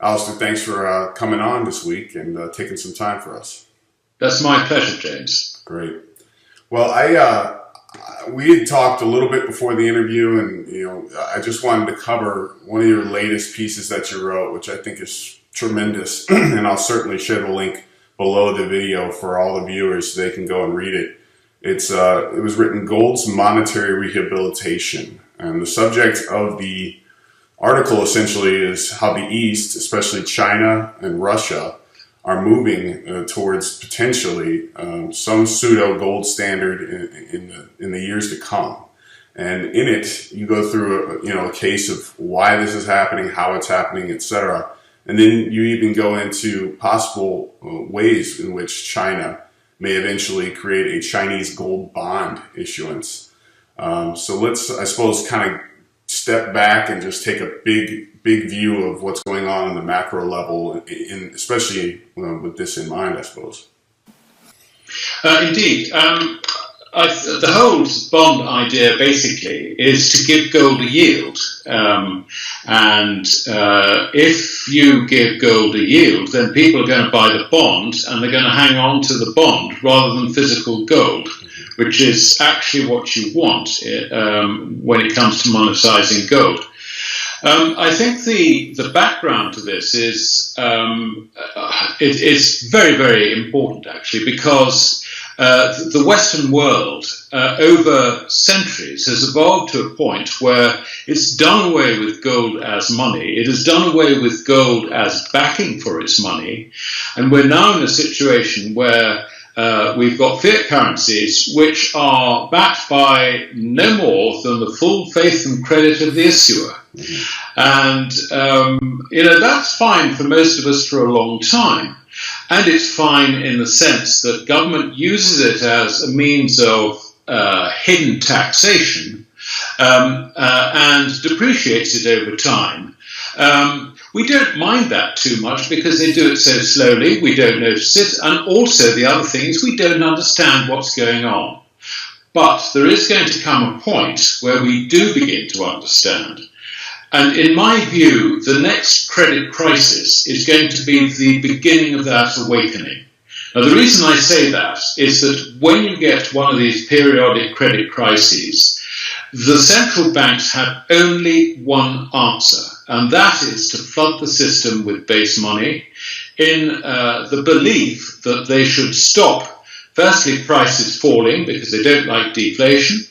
Alistair, thanks for coming on this week and taking some time for us. That's my pleasure, James. Great. Well, we had talked a little bit before the interview, and I just wanted to cover one of your latest pieces that you wrote, which I think is tremendous, and I'll certainly share the link below the video for all the viewers so they can go and read it. It was written "Gold's Monetary Rehabilitation," and the subject of the article essentially is how the East, especially China and Russia, are moving towards potentially some pseudo gold standard in the years to come. And in it, you go through a case of why this is happening, how it's happening, etc. And then you even go into possible ways in which China may eventually create a Chinese gold bond issuance. So let's, I suppose, kind of step back and just take a big view of what's going on the macro level, especially with this in mind, I suppose. Indeed. The whole bond idea basically is to give gold a yield. If you give gold a yield, then people are going to buy the bond and they're going to hang on to the bond rather than physical gold, which is actually what you want when it comes to monetizing gold. I think the background to this is it's very, very important actually, because the Western world over centuries has evolved to a point where it's done away with gold as money. It has done away with gold as backing for its money, and we're now in a situation where we've got fiat currencies which are backed by no more than the full faith and credit of the issuer. And, that's fine for most of us for a long time. And it's fine in the sense that government uses it as a means of hidden taxation and depreciates it over time. We don't mind that too much because they do it so slowly, we don't notice it, and also the other thing is we don't understand what's going on. But there is going to come a point where we do begin to understand. And in my view, the next credit crisis is going to be the beginning of that awakening. Now, the reason I say that is that when you get one of these periodic credit crises, the central banks have only one answer, and that is to flood the system with base money in the belief that they should stop, firstly, prices falling because they don't like deflation,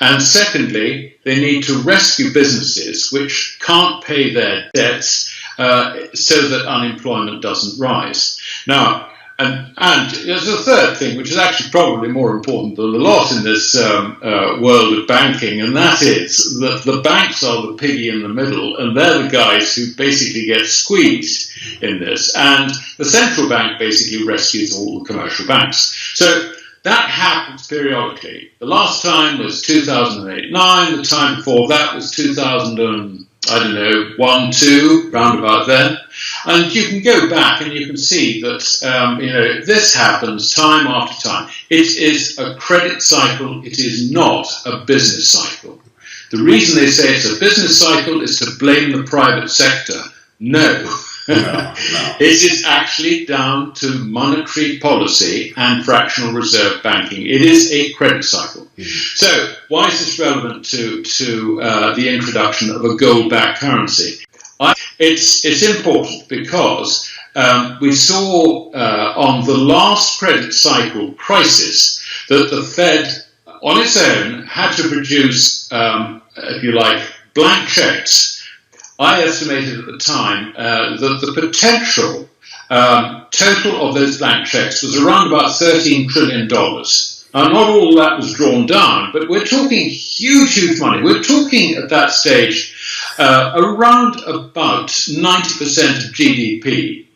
and secondly, they need to rescue businesses which can't pay their debts so that unemployment doesn't rise. Now, and there's a third thing, which is actually probably more important than a lot in this world of banking, and that is that the banks are the piggy in the middle, and they're the guys who basically get squeezed in this. And the central bank basically rescues all the commercial banks. So that happens periodically. The last time was 2008-9. The time before that was 2001, 2, round about then. And you can go back and you can see that this happens time after time. It is a credit cycle. It is not a business cycle. The reason they say it's a business cycle is to blame the private sector. No. No. It is actually down to monetary policy and fractional reserve banking. It is a credit cycle. So why is this relevant to the introduction of a gold-backed currency? It's important because we saw on the last credit cycle crisis that the Fed on its own had to produce, if you like, blank checks. I estimated at the time that the potential total of those blank checks was around about $13 trillion. Now, not all that was drawn down, but we're talking huge money. We're talking at that stage around about 90% of GDP.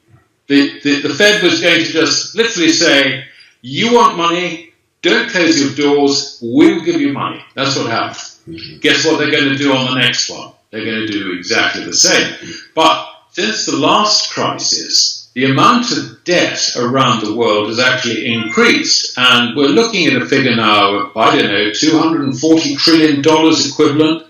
The Fed was going to just literally say, you want money, don't close your doors, we'll give you money. That's what happened. Guess what they're going to do on the next one? They're going to do exactly the same. But since the last crisis, the amount of debt around the world has actually increased. And we're looking at a figure now of, I don't know, $240 trillion equivalent.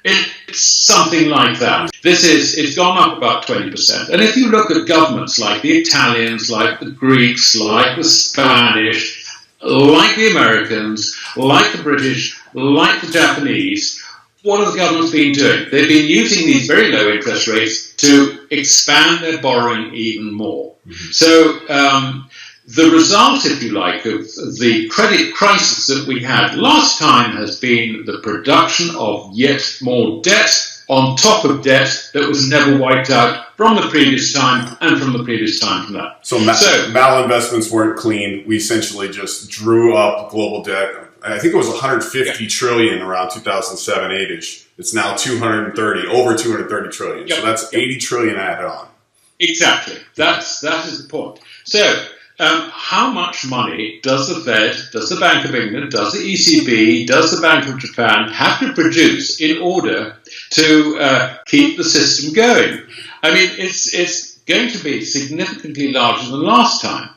It something like that. It's gone up about 20%. And if you look at governments like the Italians, like the Greeks, like the Spanish, like the Americans, like the British, like the Japanese, what have the governments been doing? They've been using these very low interest rates to expand their borrowing even more. So the result, if you like, of the credit crisis that we had last time has been the production of yet more debt on top of debt that was never wiped out from the previous time and from the previous time from that. So malinvestments weren't clean. We essentially just drew up global debt. I think it was 150 trillion around 2007, 8-ish. It's now 230, over 230 trillion. So that's 80 trillion added on. Exactly. That is the point. So how much money does the Fed, does the Bank of England, does the ECB, does the Bank of Japan have to produce in order to keep the system going? I mean, it's going to be significantly larger than last time.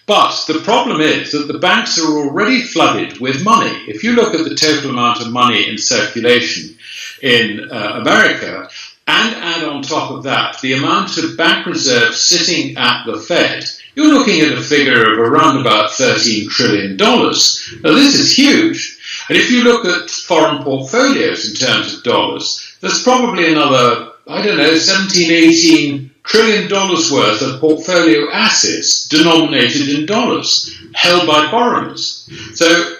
But the problem is that the banks are already flooded with money. If you look at the total amount of money in circulation in America, and add on top of that the amount of bank reserves sitting at the Fed, you're looking at a figure of around about $13 trillion. Now, this is huge. And if you look at foreign portfolios in terms of dollars, there's probably another, I don't know, 17, 18 trillion dollars worth of portfolio assets denominated in dollars held by foreigners. So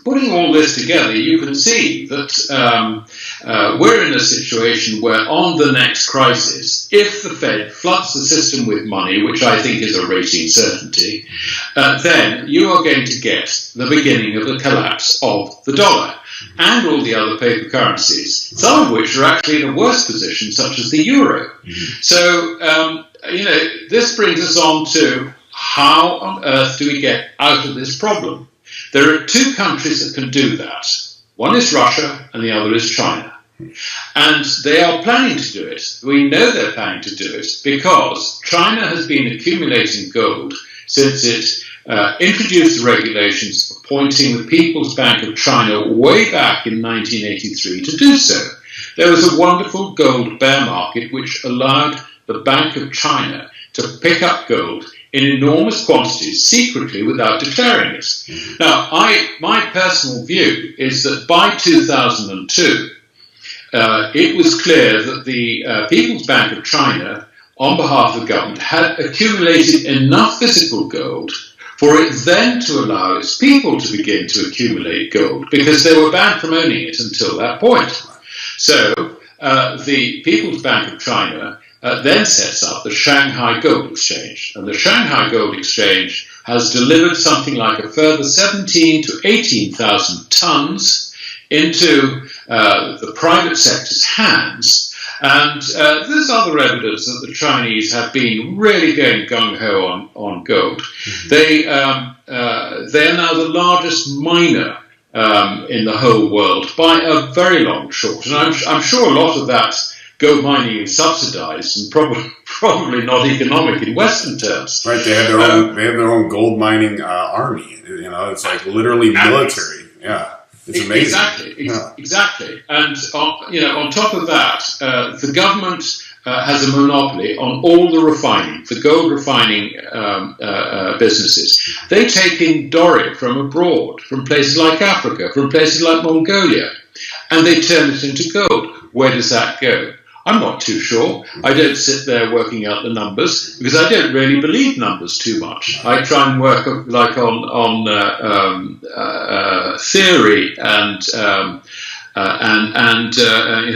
putting all this together, you can see that we're in a situation where on the next crisis, if the Fed floods the system with money, which I think is a racing certainty, then you are going to get the beginning of the collapse of the dollar and all the other paper currencies, some of which are actually in a worse position, such as the euro. So, this brings us on to how on earth do we get out of this problem? There are two countries that can do that. One is Russia and the other is China. And they are planning to do it. We know they're planning to do it because China has been accumulating gold since it introduced the regulations appointing the People's Bank of China way back in 1983 to do so. There was a wonderful gold bear market which allowed the Bank of China to pick up gold in enormous quantities secretly without declaring it. Now, my personal view is that by 2002, it was clear that the People's Bank of China, on behalf of the government, had accumulated enough physical gold for it then to allow its people to begin to accumulate gold, because they were banned from owning it until that point. So the People's Bank of China then sets up the Shanghai Gold Exchange. And the Shanghai Gold Exchange has delivered something like a further 17 to 18,000 tons into the private sector's hands. And there's other evidence that the Chinese have been really going gung-ho on gold. They are now the largest miner in the whole world by a very long shot. And I'm sure a lot of that gold mining is subsidized and probably not economic in Western terms. Right, they have their own. They have their own gold mining army. It's like literally military. Yeah, it's amazing. Exactly. And on top of that, the government has a monopoly on all the gold refining businesses. They take in doré from abroad, from places like Africa, from places like Mongolia, and they turn it into gold. Where does that go? I'm not too sure. I don't sit there working out the numbers because I don't really believe numbers too much. I try and work like on theory and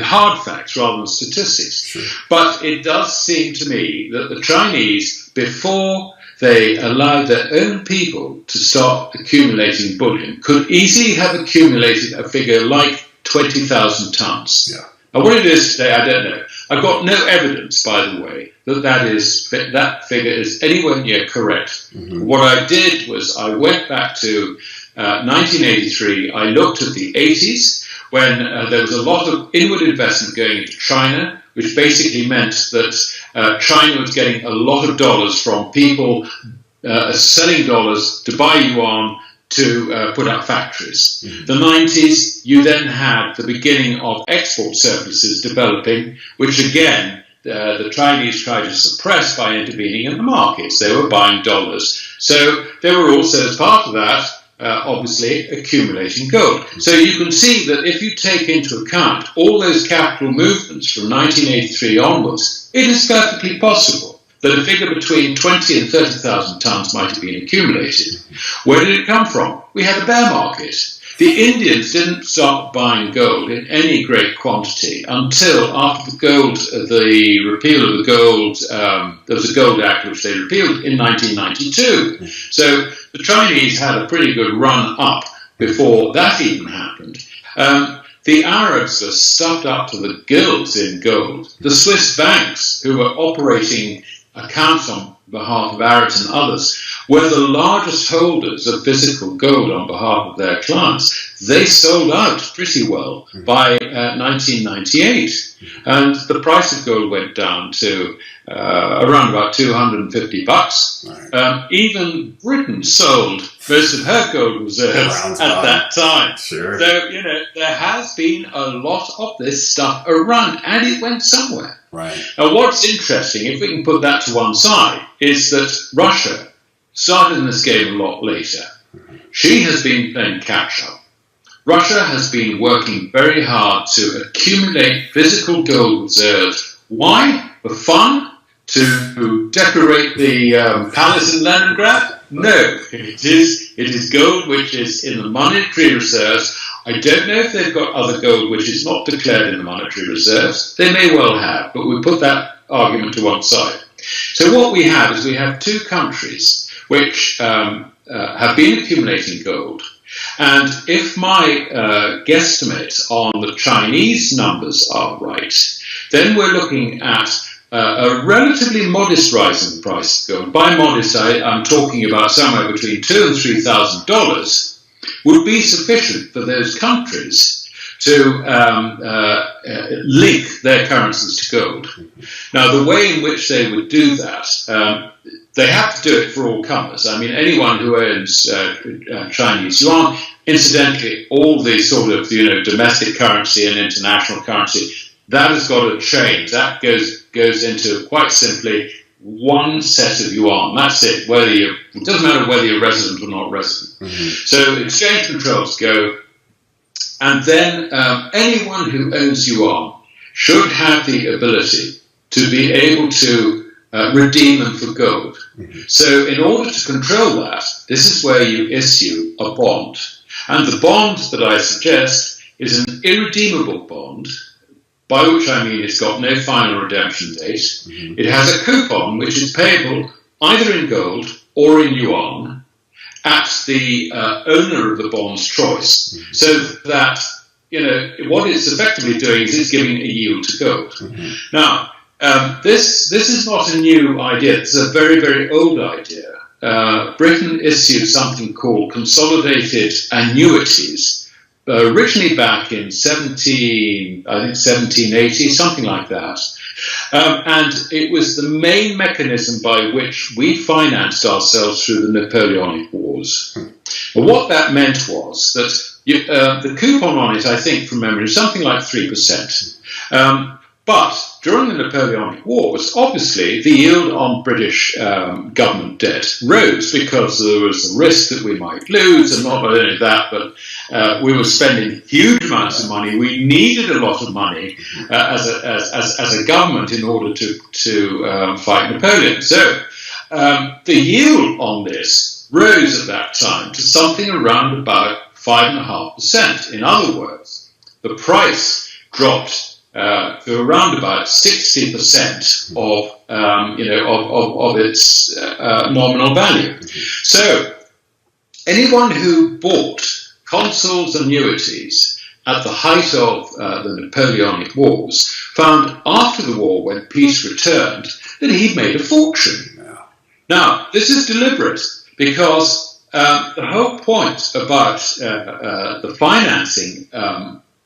hard facts rather than statistics. Sure. But it does seem to me that the Chinese, before they allowed their own people to start accumulating bullion, could easily have accumulated a figure like 20,000 tons. Yeah. Now, what it is today, I don't know. I've got no evidence, by the way, that figure is anywhere near correct. What I did was I went back to 1983. I looked at the 80s when there was a lot of inward investment going into China, which basically meant that China was getting a lot of dollars from people selling dollars to buy yuan to put up factories. The 90s, you then had the beginning of export surpluses developing, which again, the Chinese tried to suppress by intervening in the markets. They were buying dollars. So they were also, as part of that, obviously accumulating gold. So you can see that if you take into account all those capital movements from 1983 onwards, it is perfectly possible that a figure between 20 and 30,000 tons might have been accumulated. Where did it come from? We had a bear market. The Indians didn't start buying gold in any great quantity until after the repeal of the gold, there was a Gold Act which they repealed in 1992. So the Chinese had a pretty good run up before that even happened. The Arabs were stuffed up to the gills in gold. The Swiss banks, who were operating accounts on behalf of Arabs and others, were the largest holders of physical gold on behalf of their clients. They sold out pretty well by 1998, and the price of gold went down to around about $250. Even Britain sold most of her gold reserves at that time. Sure. So, there has been a lot of this stuff around, and it went somewhere. Right. Now, what's interesting, if we can put that to one side, is that Russia started in this game a lot later. She has been playing catch-up. Russia has been working very hard to accumulate physical gold reserves. Why? For fun? To decorate the palace in Leningrad? No, it is gold which is in the monetary reserves. I don't know if they've got other gold which is not declared in the monetary reserves. They may well have, but we put that argument to one side. So what we have is we have two countries which have been accumulating gold. And if my guesstimate on the Chinese numbers are right, then we're looking at a relatively modest rise in the price of gold. By modest, I'm talking about somewhere between $2,000 and $3,000 would be sufficient for those countries to link their currencies to gold. Now, the way in which they would do that, they have to do it for all comers. I mean, anyone who owns Chinese yuan, incidentally, all the sort of domestic currency and international currency, that has got to change. That goes into, quite simply, one set of yuan. That's it. It doesn't matter whether you're resident or not resident. So exchange controls go, and then anyone who owns yuan should have the ability to be able to redeem them for gold. So in order to control that, this is where you issue a bond. And the bond that I suggest is an irredeemable bond, by which I mean it's got no final redemption date. It has a coupon which is payable either in gold or in yuan at the owner of the bond's choice. So that, what it's effectively doing is it's giving a yield to gold. Now, this is not a new idea. It's a very, very old idea. Britain issued something called consolidated annuities, originally back in 1780, something like that. And it was the main mechanism by which we financed ourselves through the Napoleonic Wars. But what that meant was that the coupon on it, I think from memory, was something like 3%. But during the Napoleonic Wars, obviously, the yield on British government debt rose because there was the risk that we might lose, and not only that, but we were spending huge amounts of money. We needed a lot of money as a government in order to fight Napoleon. So the yield on this rose at that time to something around about 5.5%. In other words, the price dropped to around about 60% of its nominal value. So anyone who bought consols annuities at the height of the Napoleonic Wars found after the war, when peace returned, that he'd made a fortune. Now, this is deliberate because the whole point about the financing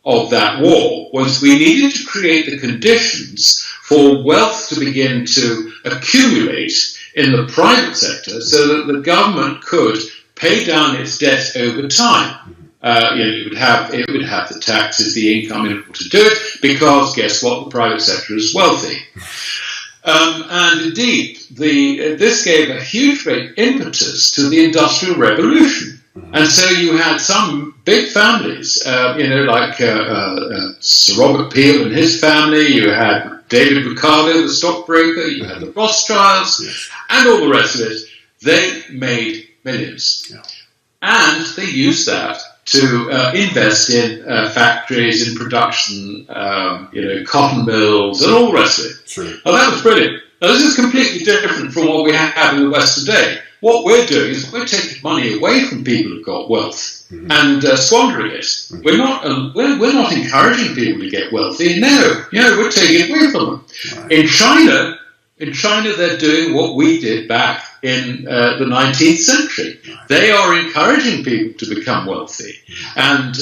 of that war was we needed to create the conditions for wealth to begin to accumulate in the private sector so that the government could pay down its debt over time. It would have the taxes, the income in order to do it, because guess what? The private sector is wealthy. And indeed, this gave a huge great impetus to the Industrial Revolution. And so you had some big families, like Sir Robert Peel and his family, you had David Ricardo, the stockbroker, you had the Rothschilds, and all the rest of it. They made millions. Yeah. And they used that to invest in factories, in production, cotton mills, and all the rest of it. Sure. Now, that was brilliant. Now, this is completely different from what we have in the West today. What we're doing is we're taking money away from people who've got wealth and squandering it. We're not encouraging people to get wealthy. No, we're taking it away from them. Right. In China, they're doing what we did back in the 19th century. They are encouraging people to become wealthy, and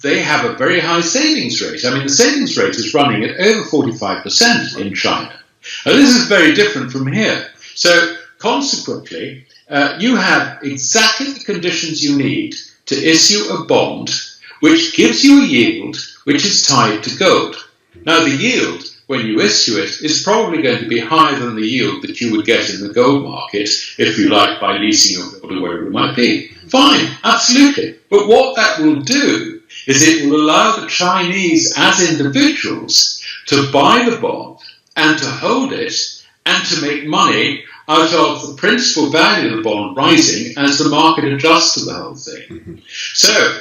they have a very high savings rate. I mean, the savings rate is running at over 45% in China. And this is very different from here. So, consequently, you have exactly the conditions you need to issue a bond which gives you a yield which is tied to gold. Now, the yield, when you issue it, is probably going to be higher than the yield that you would get in the gold market, if you like, by leasing or gold or whatever it might be. Fine, absolutely. But what that will do is it will allow the Chinese as individuals to buy the bond and to hold it and to make money out of the principal value of the bond rising as the market adjusts to the whole thing. So,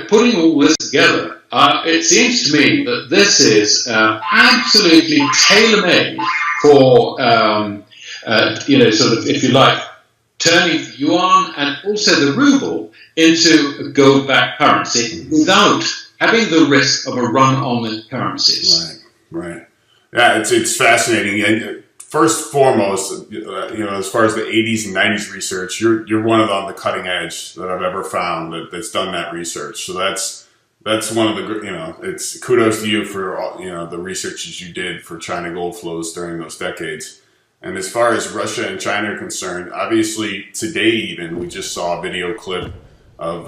putting all this together, it seems to me that this is absolutely tailor-made for, if you like, turning the yuan and also the ruble into a gold-backed currency without having the risk of a run on the currencies. Right. Yeah, it's fascinating. And first and foremost, as far as the 80s and 90s research, you're one of on the cutting edge that I've ever found that's done that research. So that's one of the, it's kudos to you for all, the researches you did for China gold flows during those decades. And as far as Russia and China are concerned, obviously today even we just saw a video clip of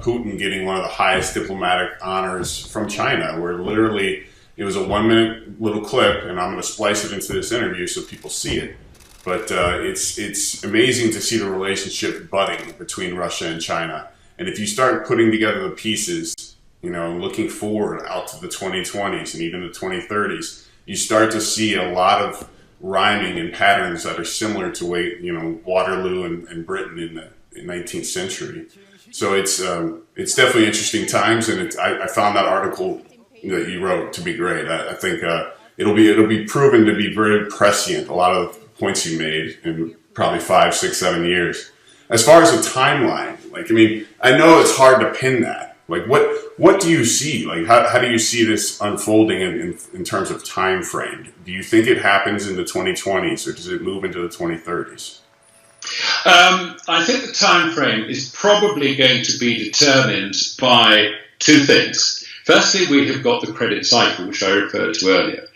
Putin getting one of the highest diplomatic honors from China, where literally it was a 1-minute little clip, and I'm going to splice it into this interview so people see it. But it's amazing to see the relationship budding between Russia and China. And if you start putting together the pieces, looking forward out to the 2020s and even the 2030s, you start to see a lot of rhyming and patterns that are similar to Waterloo and Britain in the 19th century. So it's definitely interesting times, and I found that article that you wrote to be great. I think it'll be proven to be very prescient, a lot of the points you made in probably 5, 6, 7 years. As far as a timeline, I know it's hard to pin that. What do you see? How do you see this unfolding in terms of time frame? Do you think it happens in the 2020s, or does it move into the 2030s? I think the time frame is probably going to be determined by two things. Firstly, we have got the credit cycle, which I referred to earlier.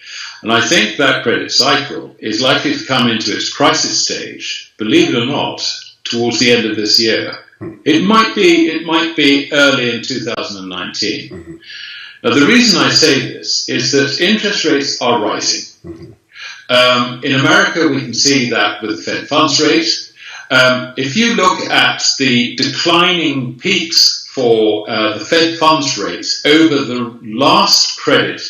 And I think that credit cycle is likely to come into its crisis stage, believe it or not, towards the end of this year. It might be early in 2019. Now, the reason I say this is that interest rates are rising. In America, we can see that with the Fed funds rate. If you look at the declining peaks for the Fed funds rate over the last credit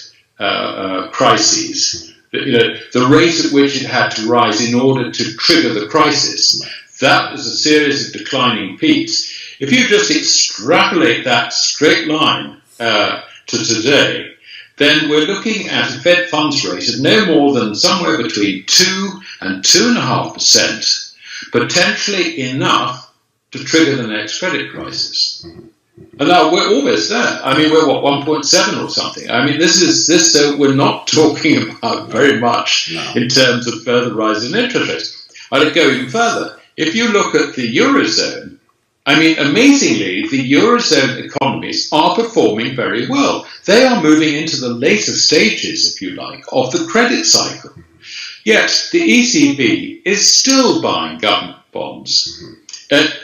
crises, the rate at which it had to rise in order to trigger the crisis, that was a series of declining peaks. If you just extrapolate that straight line to today, then we're looking at a Fed funds rate of no more than somewhere between 2 and 2.5%, potentially enough to trigger the next credit crisis. And now we're almost there. We're 1.7 or something. So we're not talking about very much in terms of further rise in interest rates. I'd go even further. If you look at the Eurozone, amazingly, the Eurozone economies are performing very well. They are moving into the later stages, if you like, of the credit cycle. Yet the ECB is still buying government bonds.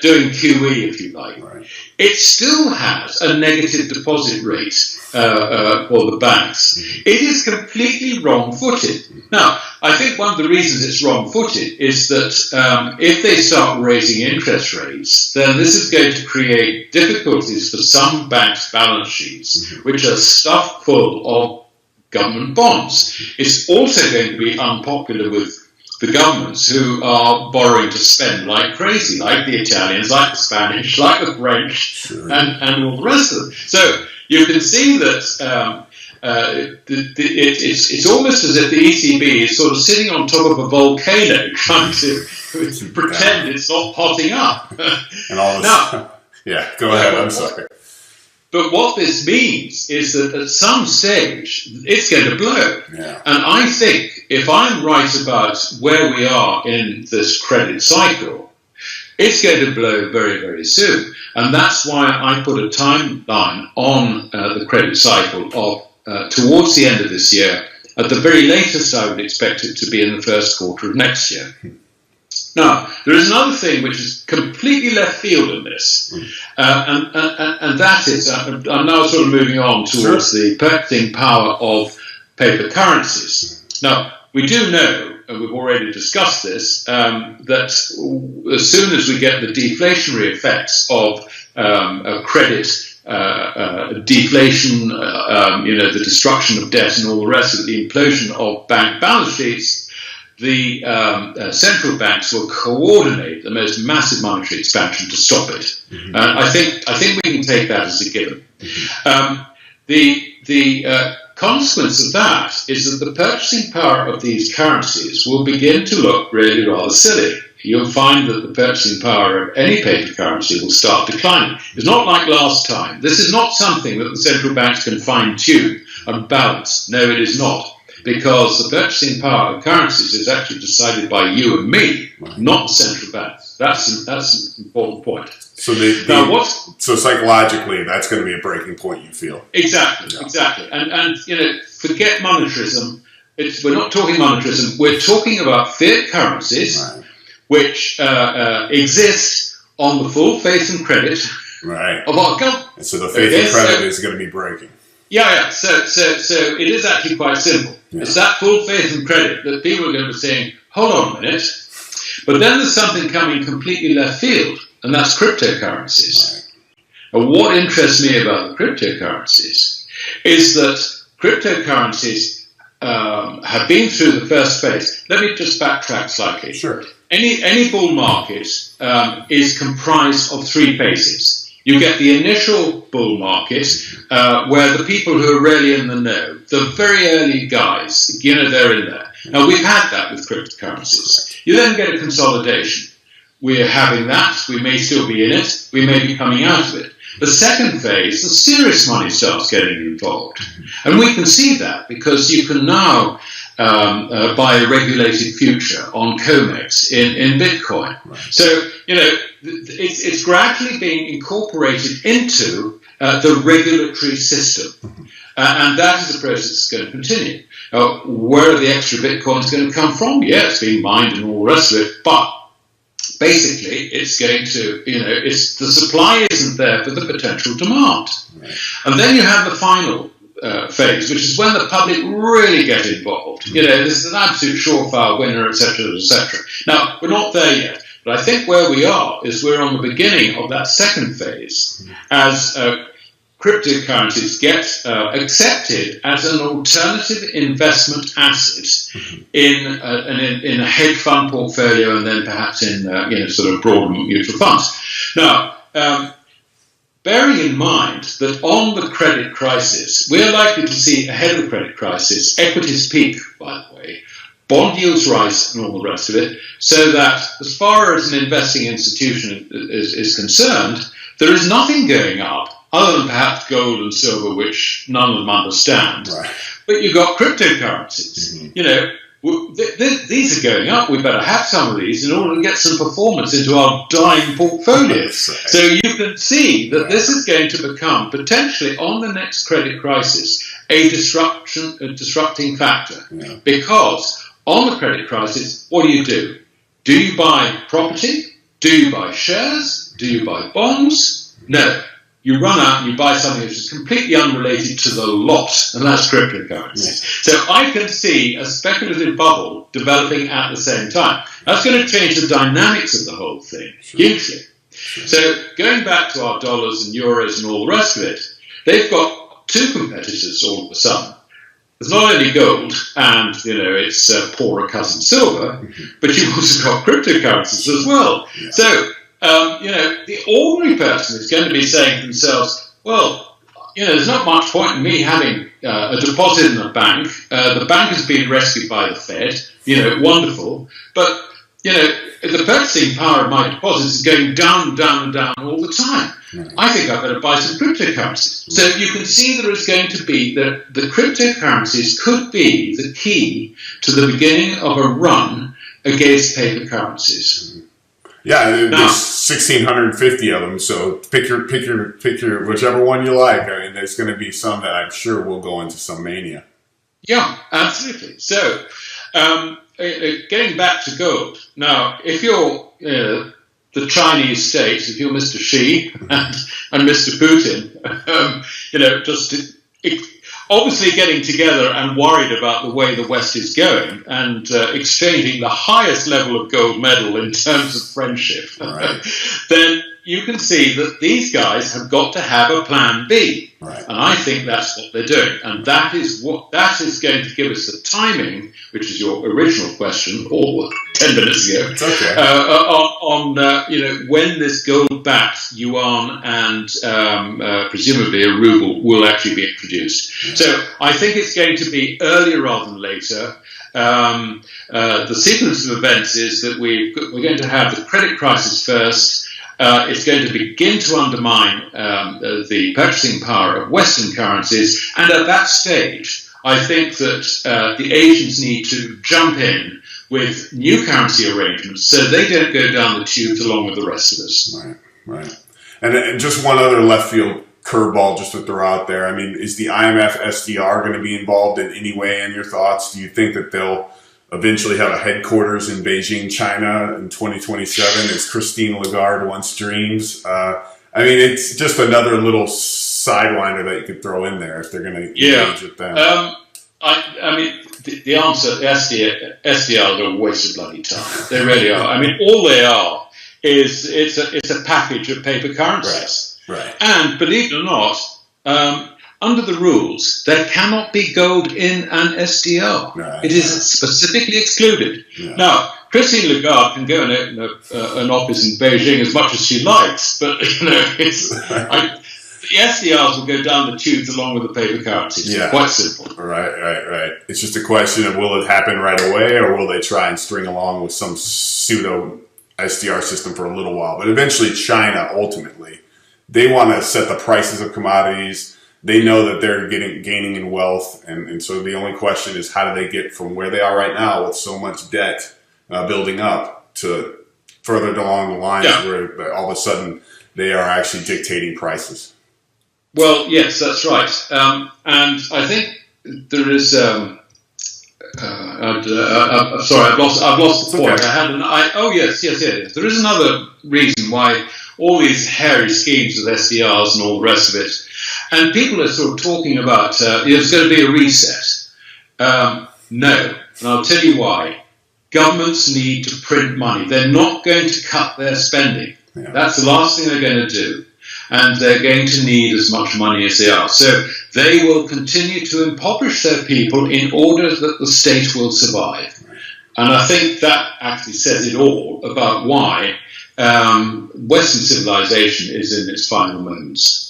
doing QE, if you like, Right. it still has a negative deposit rate for the banks. It is completely wrong-footed. Now, I think one of the reasons it's wrong-footed is that if they start raising interest rates, then this is going to create difficulties for some banks' balance sheets, which are stuffed full of government bonds. It's also going to be unpopular with the governments who are borrowing to spend like crazy, like the Italians, like the Spanish, like the French, Sure. and all the rest of them. So you can see that it's almost as if the ECB is sort of sitting on top of a volcano trying to pretend it's not hotting up. And all this. Now, yeah, go ahead. I'm sorry. But what this means is that at some stage, it's going to blow. Yeah. And I think if I'm right about where we are in this credit cycle, it's going to blow very, very soon. And that's why I put a timeline on the credit cycle of towards the end of this year. At the very latest, I would expect it to be in the first quarter of next year. Now, there is another thing which is completely left field in this, and that is, I'm now sort of moving on towards the purchasing power of paper currencies. Now, we do know, and we've already discussed this, that as soon as we get the deflationary effects of credit deflation, the destruction of debt and all the rest of it, the implosion of bank balance sheets, the central banks will coordinate the most massive monetary expansion to stop it. I think we can take that as a given. The consequence of that is that the purchasing power of these currencies will begin to look really rather silly. You'll find that the purchasing power of any paper currency will start declining. It's not like last time. This is not something that the central banks can fine-tune and balance. No, it is not. Because the purchasing power of currencies is actually decided by you and me, not the central banks. That's an important point. So so psychologically, that's going to be a breaking point, you feel? Exactly. And forget monetarism. We're not talking monetarism. We're talking about fiat currencies, Right. which exist on the full faith and credit Right. of our government. And so the faith and credit is going to be breaking. Yeah. So it is actually quite simple. Yeah. It's that full faith and credit that people are going to be saying, hold on a minute. But then there's something coming completely left field, and that's cryptocurrencies. Right. And what interests me about the cryptocurrencies is that cryptocurrencies have been through the first phase. Let me just backtrack slightly. Sure. Any bull market is comprised of three phases. You get the initial bull market, where the people who are really in the know, the very early guys, they're in there. Now, we've had that with cryptocurrencies. You then get a consolidation. We're having that. We may still be in it. We may be coming out of it. The second phase, the serious money starts getting involved. And we can see that because you can now buy a regulated future on COMEX in Bitcoin. Right. So, it's gradually being incorporated into the regulatory system. And that is a process that's going to continue. Where are the extra Bitcoins going to come from? Yeah, it's being mined and all the rest of it, but basically it's going to, the supply isn't there for the potential demand. Right. And then you have the final phase, which is when the public really get involved. This is an absolute surefire winner, etc., etc. Now, we're not there yet. But I think where we are is we're on the beginning of that second phase as cryptocurrencies get accepted as an alternative investment asset in a hedge fund portfolio and then perhaps in sort of broader mutual funds. Now, bearing in mind that on the credit crisis, we're likely to see ahead of the credit crisis, equities peak, by the way, bond yields rise and all the rest of it, so that as far as an investing institution is concerned, there is nothing going up other than perhaps gold and silver, which none of them understand. Right. But you've got cryptocurrencies. These are going up. We better have some of these in order to get some performance into our dying portfolios. Right. So you can see that this is going to become, potentially on the next credit crisis, a disrupting factor. Yeah. Because on the credit crisis, what do? Do you buy property Do you buy shares? Do you buy bonds? No. You run out and you buy something which is completely unrelated to the lot, and that's cryptocurrency. So I can see a speculative bubble developing at the same time. That's going to change the dynamics of the whole thing hugely. So going back to our dollars and euros and all the rest of it, they've got two competitors all of a sudden. There's not only gold and, its poorer cousin silver, but you've also got cryptocurrencies as well. Yeah. So, the ordinary person is going to be saying to themselves, well, there's not much point in me having a deposit in the bank. The bank has been rescued by the Fed, wonderful. But, the purchasing power of my deposits is going down, down, and down all the time. Right. I think I better buy some cryptocurrencies. So you can see there is going to be the cryptocurrencies could be the key to the beginning of a run against paper currencies. Yeah, there's 1,650 of them. So pick your whichever one you like. I mean, there's going to be some that I'm sure will go into some mania. Yeah, absolutely. So. Getting back to gold. Now, if you're the Chinese state, if you're Mr. Xi and Mr. Putin, obviously getting together and worried about the way the West is going and exchanging the highest level of gold medal in terms of friendship, right. Then you can see that these guys have got to have a plan B. Right. And I think that's what they're doing. And that is going to give us the timing, which is your original question, or 10 minutes ago, it's okay. on when this gold-backed yuan and presumably a ruble will actually be introduced. Yeah. So I think it's going to be earlier rather than later. The sequence of events is that we're going to have the credit crisis first. It's going to begin to undermine the purchasing power of Western currencies, and at that stage, I think that the Asians need to jump in with new currency arrangements so they don't go down the tubes along with the rest of us. Right. And just one other left field curveball just to throw out there. I mean, is the IMF SDR going to be involved in any way in your thoughts? Do you think that they'll eventually have a headquarters in Beijing, China in 2027, as Christine Lagarde once dreams? I mean, it's just another little sideliner that you could throw in there if they're going to engage with them. I mean, the answer, SDR are a waste of bloody time. They really are. I mean, all they are is it's a package of paper currencies. Right. And believe it or not, under the rules, there cannot be gold in an SDR. Right. It is specifically excluded. Yeah. Now, Christine Lagarde can go and open an office in Beijing as much as she likes, but the SDRs will go down the tubes along with the paper currencies. Yeah. Quite simple. Right. It's just a question of will it happen right away, or will they try and string along with some pseudo SDR system for a little while? But eventually, China ultimately, they want to set the prices of commodities. They know that they're gaining in wealth, and so the only question is how do they get from where they are right now with so much debt building up to further along the lines where all of a sudden they are actually dictating prices. Well, yes, that's right, and I think there is. Sorry, I've lost the point. Okay. Yes. There is another reason why all these hairy schemes with SDRs and all the rest of it. And people are sort of talking about there's going to be a reset. No, and I'll tell you why. Governments need to print money. They're not going to cut their spending. Yeah. That's the last thing they're going to do. And they're going to need as much money as they are. So they will continue to impoverish their people in order that the state will survive. And I think that actually says it all about why Western civilization is in its final moments.